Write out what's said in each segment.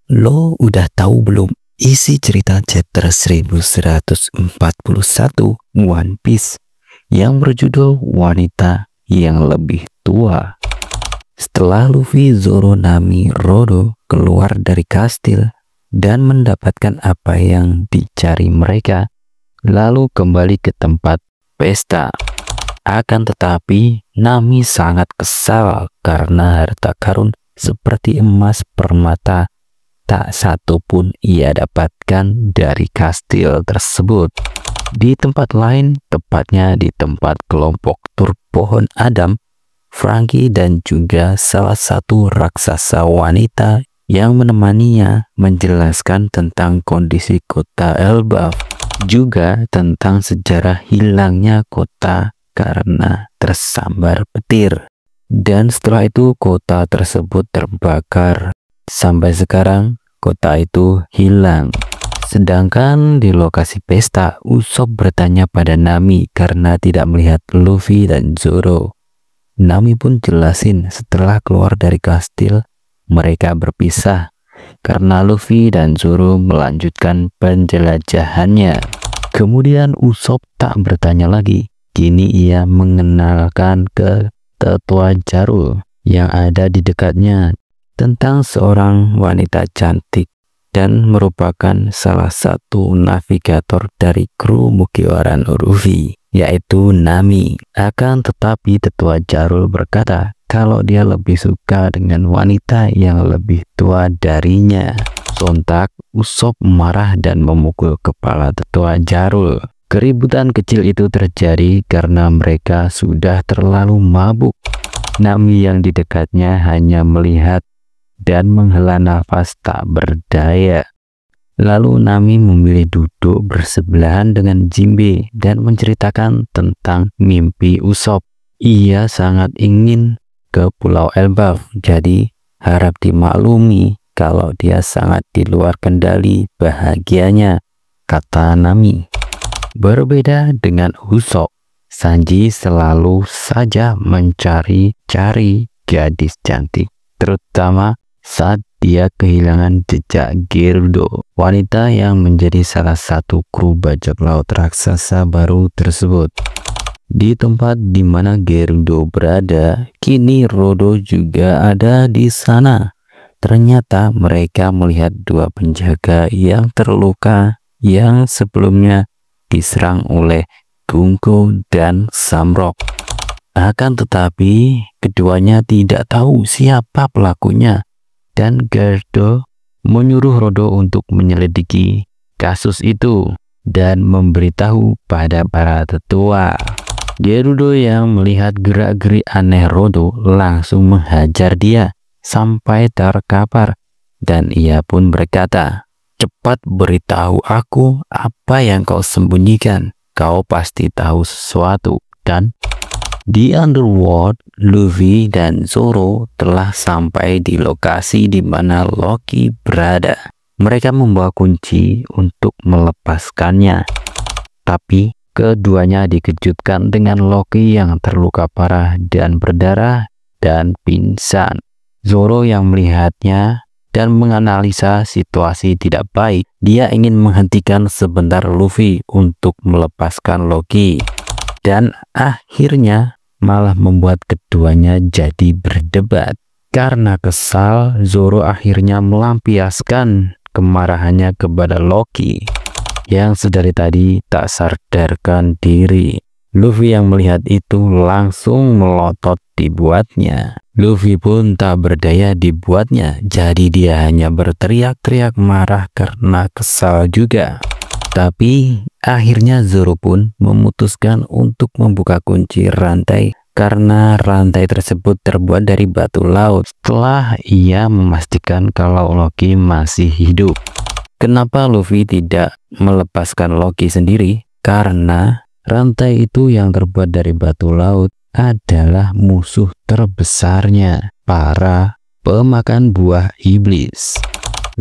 Lo udah tahu belum isi cerita chapter 1141 One Piece yang berjudul Wanita yang Lebih Tua? Setelah Luffy, Zoro, Nami, Rodo keluar dari kastil dan mendapatkan apa yang dicari mereka, lalu kembali ke tempat pesta. Akan tetapi, Nami sangat kesal karena harta karun seperti emas, permata, tak satu pun ia dapatkan dari kastil tersebut. Di tempat lain, tepatnya di tempat kelompok tur pohon Adam, Franky dan juga salah satu raksasa wanita yang menemaninya menjelaskan tentang kondisi kota Elbaf, juga tentang sejarah hilangnya kota karena tersambar petir. Dan setelah itu kota tersebut terbakar. Sampai sekarang kota itu hilang. Sedangkan di lokasi pesta, Usopp bertanya pada Nami karena tidak melihat Luffy dan Zoro. Nami pun jelasin setelah keluar dari kastil mereka berpisah karena Luffy dan Zoro melanjutkan penjelajahannya. Kemudian Usopp tak bertanya lagi. Kini ia mengenalkan ke tetua Jarul yang ada di dekatnya tentang seorang wanita cantik dan merupakan salah satu navigator dari kru Mugiwara no Luffy, yaitu Nami. Akan tetapi tetua Jarul berkata kalau dia lebih suka dengan wanita yang lebih tua darinya. Sontak Usopp marah dan memukul kepala tetua Jarul. Keributan kecil itu terjadi karena mereka sudah terlalu mabuk. Nami yang di dekatnya hanya melihat dan menghela nafas tak berdaya. Lalu Nami memilih duduk bersebelahan dengan Jinbe dan menceritakan tentang mimpi Usopp. Ia sangat ingin ke Pulau Elbaf, jadi harap dimaklumi kalau dia sangat di luar kendali bahagianya, kata Nami. Berbeda dengan Usopp, Sanji selalu saja mencari-cari gadis cantik, terutama saat dia kehilangan jejak Gerudo, wanita yang menjadi salah satu kru bajak laut raksasa baru tersebut. Di tempat di mana Gerudo berada, kini Rodo juga ada di sana. Ternyata mereka melihat dua penjaga yang terluka yang sebelumnya diserang oleh Gungko dan Samrock. Akan tetapi keduanya tidak tahu siapa pelakunya dan Gerudo menyuruh Rodo untuk menyelidiki kasus itu dan memberitahu pada para tetua. Gerudo yang melihat gerak-gerik aneh Rodo langsung menghajar dia sampai terkapar dan ia pun berkata, "Cepat beritahu aku apa yang kau sembunyikan. Kau pasti tahu sesuatu, kan?" Di Underworld, Luffy dan Zoro telah sampai di lokasi di mana Loki berada. Mereka membawa kunci untuk melepaskannya. Tapi keduanya dikejutkan dengan Loki yang terluka parah dan berdarah dan pingsan. Zoro yang melihatnya dan menganalisa situasi tidak baik. Dia ingin menghentikan sebentar Luffy untuk melepaskan Loki. Dan akhirnya malah membuat keduanya jadi berdebat. Karena kesal, Zoro akhirnya melampiaskan kemarahannya kepada Loki yang sedari tadi tak sadarkan diri. Luffy yang melihat itu langsung melotot dibuatnya. Luffy pun tak berdaya dibuatnya, jadi dia hanya berteriak-teriak marah karena kesal juga. Tapi akhirnya Zoro pun memutuskan untuk membuka kunci rantai karena rantai tersebut terbuat dari batu laut setelah ia memastikan kalau Loki masih hidup. Kenapa Luffy tidak melepaskan Loki sendiri? Karena rantai itu yang terbuat dari batu laut adalah musuh terbesarnya, para pemakan buah iblis.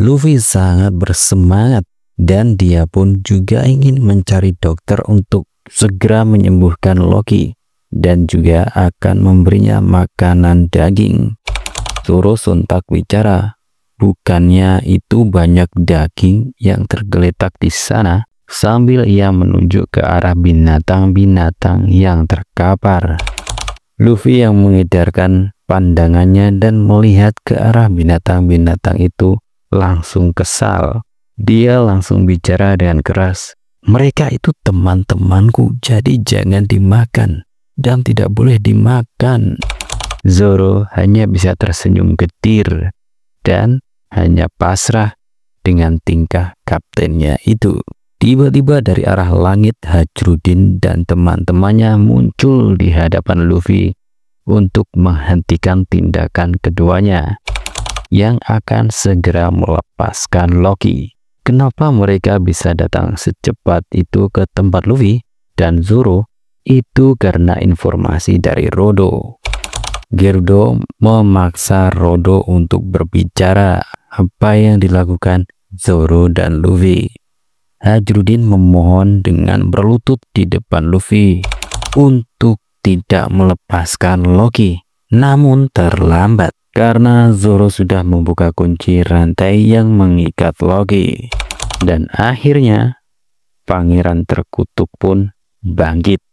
Luffy sangat bersemangat dan dia pun juga ingin mencari dokter untuk segera menyembuhkan Loki dan juga akan memberinya makanan daging. Zoro sontak bicara, Bukannya itu banyak daging yang tergeletak di sana, sambil ia menunjuk ke arah binatang-binatang yang terkapar. Luffy yang mengedarkan pandangannya dan melihat ke arah binatang-binatang itu langsung kesal. Dia langsung bicara dengan keras, "Mereka itu teman-temanku, jadi jangan dimakan dan tidak boleh dimakan." Zoro hanya bisa tersenyum getir dan hanya pasrah dengan tingkah kaptennya itu. Tiba-tiba dari arah langit Hajrudin dan teman-temannya muncul di hadapan Luffy untuk menghentikan tindakan keduanya yang akan segera melepaskan Loki. Kenapa mereka bisa datang secepat itu ke tempat Luffy dan Zoro? Itu karena informasi dari Rodo. Gerudo memaksa Rodo untuk berbicara apa yang dilakukan Zoro dan Luffy. Hajrudin memohon dengan berlutut di depan Luffy untuk tidak melepaskan Loki. Namun terlambat karena Zoro sudah membuka kunci rantai yang mengikat Loki. Dan akhirnya Pangeran Terkutuk pun bangkit.